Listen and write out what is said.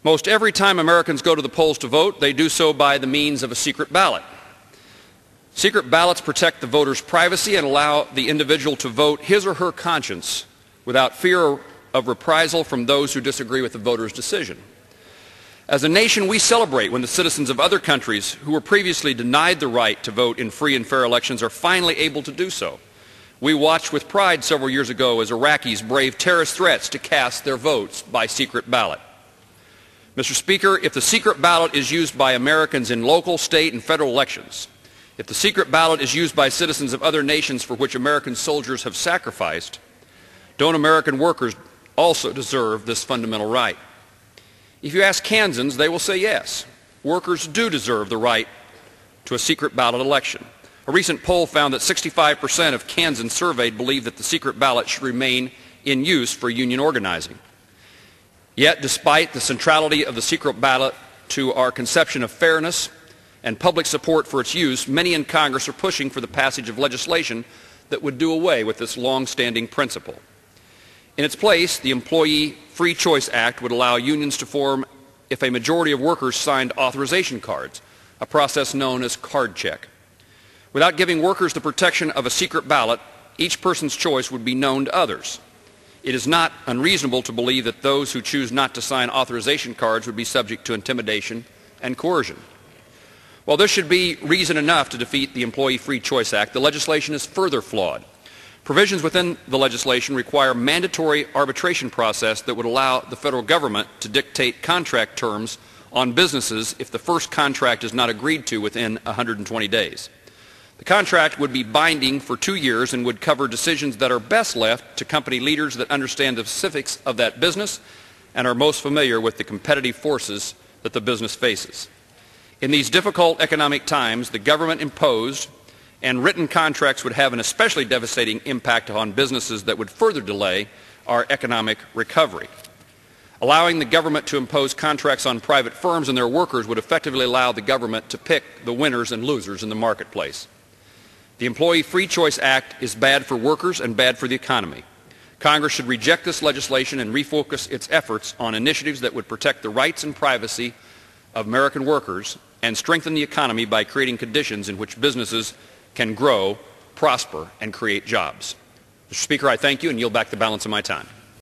Most every time Americans go to the polls to vote, they do so by the means of a secret ballot. Secret ballots protect the voter's privacy and allow the individual to vote his or her conscience without fear of reprisal from those who disagree with the voter's decision. As a nation, we celebrate when the citizens of other countries who were previously denied the right to vote in free and fair elections are finally able to do so. We watched with pride several years ago as Iraqis braved terrorist threats to cast their votes by secret ballot. Mr. Speaker, if the secret ballot is used by Americans in local, state, and federal elections, if the secret ballot is used by citizens of other nations for which American soldiers have sacrificed, don't American workers also deserve this fundamental right? If you ask Kansans, they will say yes. Workers do deserve the right to a secret ballot election. A recent poll found that 65% of Kansans surveyed believe that the secret ballot should remain in use for union organizing. Yet, despite the centrality of the secret ballot to our conception of fairness and public support for its use, many in Congress are pushing for the passage of legislation that would do away with this long-standing principle. In its place, the Employee Free Choice Act would allow unions to form if a majority of workers signed authorization cards, a process known as card check. Without giving workers the protection of a secret ballot, each person's choice would be known to others. It is not unreasonable to believe that those who choose not to sign authorization cards would be subject to intimidation and coercion. While this should be reason enough to defeat the Employee Free Choice Act, the legislation is further flawed. Provisions within the legislation require mandatory arbitration process that would allow the federal government to dictate contract terms on businesses if the first contract is not agreed to within 120 days. The contract would be binding for 2 years and would cover decisions that are best left to company leaders that understand the specifics of that business and are most familiar with the competitive forces that the business faces. In these difficult economic times, the government-imposed and written contracts would have an especially devastating impact on businesses that would further delay our economic recovery. Allowing the government to impose contracts on private firms and their workers would effectively allow the government to pick the winners and losers in the marketplace. The Employee Free Choice Act is bad for workers and bad for the economy. Congress should reject this legislation and refocus its efforts on initiatives that would protect the rights and privacy of American workers and strengthen the economy by creating conditions in which businesses can grow, prosper, and create jobs. Mr. Speaker, I thank you and yield back the balance of my time.